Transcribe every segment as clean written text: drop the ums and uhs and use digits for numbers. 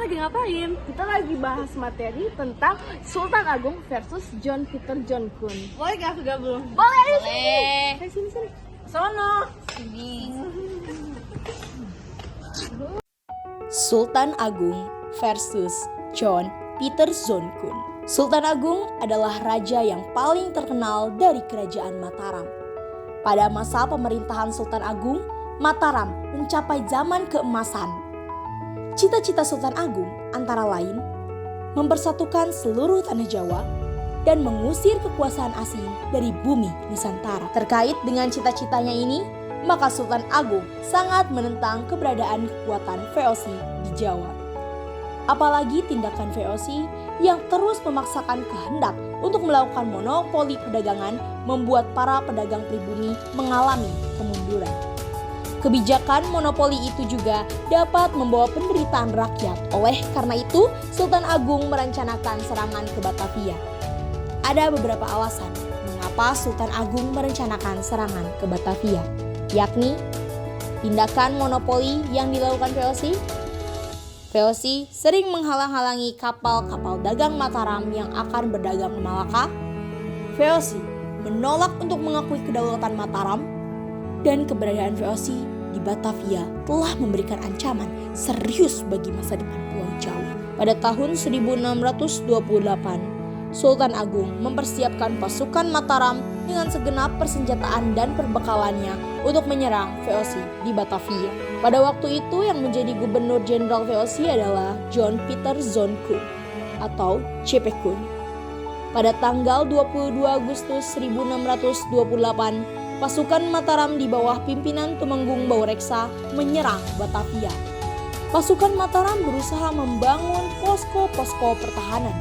lagi ngapain? Kita lagi bahas materi tentang Sultan Agung versus John Peter John Kun. Boleh gak aku gabung? Boleh. Boleh. Sini. Sono. Sini. Sultan Agung versus John Peter John Kun. Sultan Agung adalah raja yang paling terkenal dari kerajaan Mataram. Pada masa pemerintahan Sultan Agung, Mataram mencapai zaman keemasan. Cita-cita Sultan Agung antara lain mempersatukan seluruh tanah Jawa dan mengusir kekuasaan asing dari bumi Nusantara. Terkait dengan cita-citanya ini, maka Sultan Agung sangat menentang keberadaan kekuatan VOC di Jawa. Apalagi tindakan VOC yang terus memaksakan kehendak untuk melakukan monopoli perdagangan membuat para pedagang pribumi mengalami kemunduran. Kebijakan monopoli itu juga dapat membawa penderitaan rakyat. Oleh karena itu, Sultan Agung merencanakan serangan ke Batavia. Ada beberapa alasan mengapa Sultan Agung merencanakan serangan ke Batavia, yakni tindakan monopoli yang dilakukan VOC. VOC sering menghalang-halangi kapal-kapal dagang Mataram yang akan berdagang ke Malaka. VOC menolak untuk mengakui kedaulatan Mataram, dan keberadaan VOC di Batavia telah memberikan ancaman serius bagi masa depan Pulau Jawa. Pada tahun 1628, Sultan Agung mempersiapkan pasukan Mataram dengan segenap persenjataan dan perbekalannya untuk menyerang VOC di Batavia. Pada waktu itu yang menjadi gubernur jenderal VOC adalah John Peter John Kun atau CP Kun. Pada tanggal 22 Agustus 1628, pasukan Mataram di bawah pimpinan Tumenggung Baureksa menyerang Batavia. Pasukan Mataram berusaha membangun posko-posko pertahanan,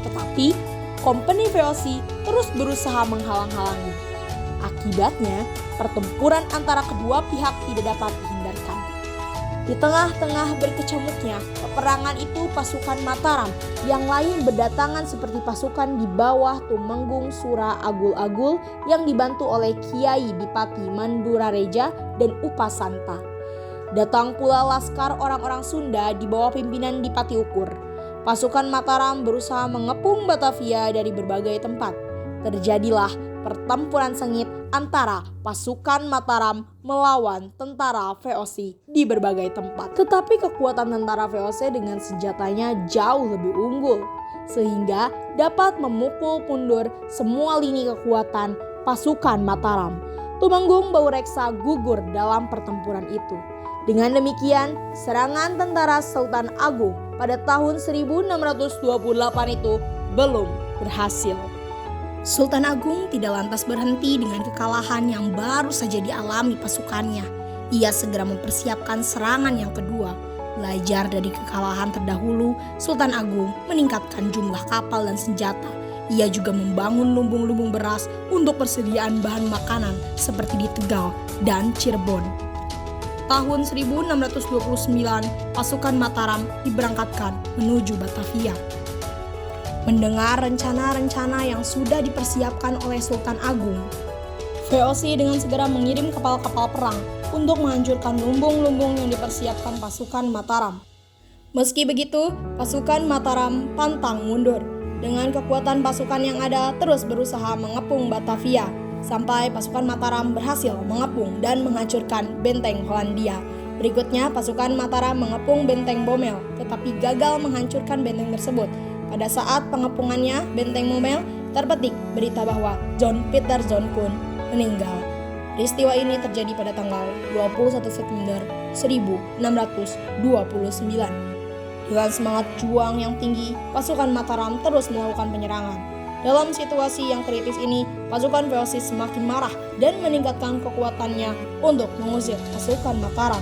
tetapi kompeni VOC terus berusaha menghalang-halangi. Akibatnya, pertempuran antara kedua pihak tidak dapat dihindarkan. Di tengah-tengah berkecamuknya peperangan itu, pasukan Mataram yang lain berdatangan seperti pasukan di bawah Tumenggung Sura Agul-Agul yang dibantu oleh Kiai Dipati Mandurareja dan Upasanta. Datang pula laskar orang-orang Sunda di bawah pimpinan Dipati Ukur. Pasukan Mataram berusaha mengepung Batavia dari berbagai tempat. Terjadilah pertempuran sengit antara pasukan Mataram melawan tentara VOC di berbagai tempat. Tetapi kekuatan tentara VOC dengan senjatanya jauh lebih unggul, sehingga dapat memukul mundur semua lini kekuatan pasukan Mataram. Tumenggung Baureksa gugur dalam pertempuran itu. Dengan demikian, serangan tentara Sultan Agung pada tahun 1628 itu belum berhasil. Sultan Agung tidak lantas berhenti dengan kekalahan yang baru saja dialami pasukannya. Ia segera mempersiapkan serangan yang kedua. Belajar dari kekalahan terdahulu, Sultan Agung meningkatkan jumlah kapal dan senjata. Ia juga membangun lumbung-lumbung beras untuk persediaan bahan makanan seperti di Tegal dan Cirebon. Tahun 1629, pasukan Mataram diberangkatkan menuju Batavia. Mendengar rencana-rencana yang sudah dipersiapkan oleh Sultan Agung, VOC dengan segera mengirim kapal-kapal perang untuk menghancurkan lumbung-lumbung yang dipersiapkan pasukan Mataram. Meski begitu, pasukan Mataram pantang mundur. Dengan kekuatan pasukan yang ada terus berusaha mengepung Batavia, sampai pasukan Mataram berhasil mengepung dan menghancurkan benteng Hollandia. Berikutnya, pasukan Mataram mengepung benteng Bomel, tetapi gagal menghancurkan benteng tersebut. Pada saat pengepungannya benteng Bomel, terpetik berita bahwa John Peter John Kun meninggal. Peristiwa ini terjadi pada tanggal 21 September 1629. Dengan semangat juang yang tinggi, pasukan Mataram terus melakukan penyerangan. Dalam situasi yang kritis ini, pasukan VOC semakin marah dan meningkatkan kekuatannya untuk mengusir pasukan Mataram.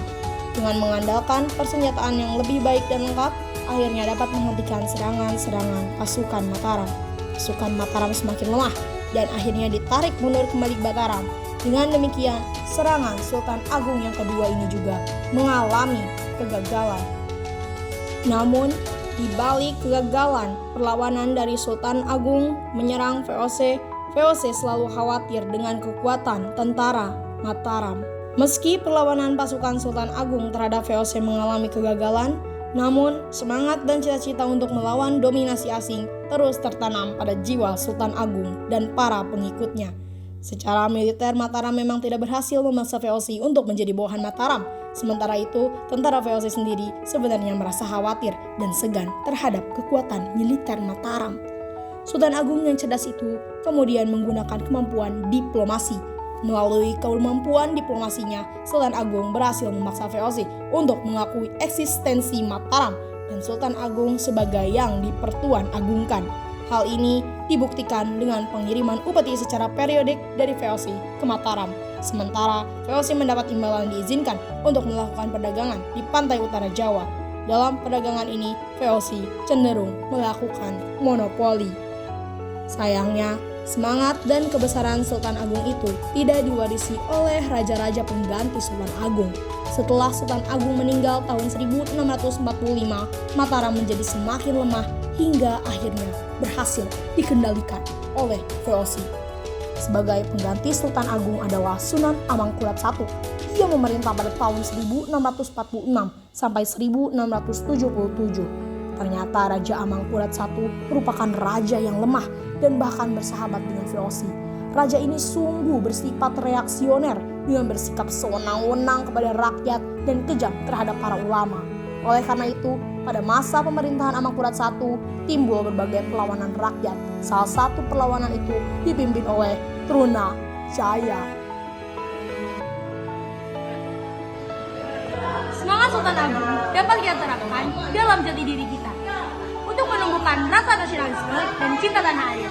Dengan mengandalkan persenjataan yang lebih baik dan lengkap, akhirnya dapat menghentikan serangan-serangan pasukan Mataram. Pasukan Mataram semakin lemah dan akhirnya ditarik mundur kembali ke Mataram. Dengan demikian, serangan Sultan Agung yang kedua ini juga mengalami kegagalan. Namun, di balik kegagalan perlawanan dari Sultan Agung menyerang VOC, VOC selalu khawatir dengan kekuatan tentara Mataram. Meski perlawanan pasukan Sultan Agung terhadap VOC mengalami kegagalan, Namun, semangat dan cita-cita untuk melawan dominasi asing terus tertanam pada jiwa Sultan Agung dan para pengikutnya. Secara militer, Mataram memang tidak berhasil memaksa VOC untuk menjadi bawahan Mataram. Sementara itu, tentara VOC sendiri sebenarnya merasa khawatir dan segan terhadap kekuatan militer Mataram. Sultan Agung yang cerdas itu kemudian menggunakan kemampuan diplomasi. Melalui kemampuan diplomasinya, Sultan Agung berhasil memaksa VOC untuk mengakui eksistensi Mataram dan Sultan Agung sebagai yang dipertuan agungkan. Hal ini dibuktikan dengan pengiriman upeti secara periodik dari VOC ke Mataram. Sementara VOC mendapat imbalan diizinkan untuk melakukan perdagangan di pantai utara Jawa. Dalam perdagangan ini, VOC cenderung melakukan monopoli. Sayangnya, semangat dan kebesaran Sultan Agung itu tidak diwarisi oleh raja-raja pengganti Sultan Agung. Setelah Sultan Agung meninggal tahun 1645, Mataram menjadi semakin lemah hingga akhirnya berhasil dikendalikan oleh VOC. Sebagai pengganti Sultan Agung adalah Sunan Amangkurat I. Ia memerintah pada tahun 1646 sampai 1677. Ternyata Raja Amangkurat I merupakan raja yang lemah dan bahkan bersahabat dengan VOC. Raja ini sungguh bersifat reaksioner dengan bersikap sewenang-wenang kepada rakyat dan kejam terhadap para ulama. Oleh karena itu, pada masa pemerintahan Amangkurat I timbul berbagai perlawanan rakyat. Salah satu perlawanan itu dipimpin oleh Trunajaya. Semangat Sultan Agung dapat kita terapkan dalam jati diri kita untuk menumbuhkan rasa nasionalisme dan cinta tanah air.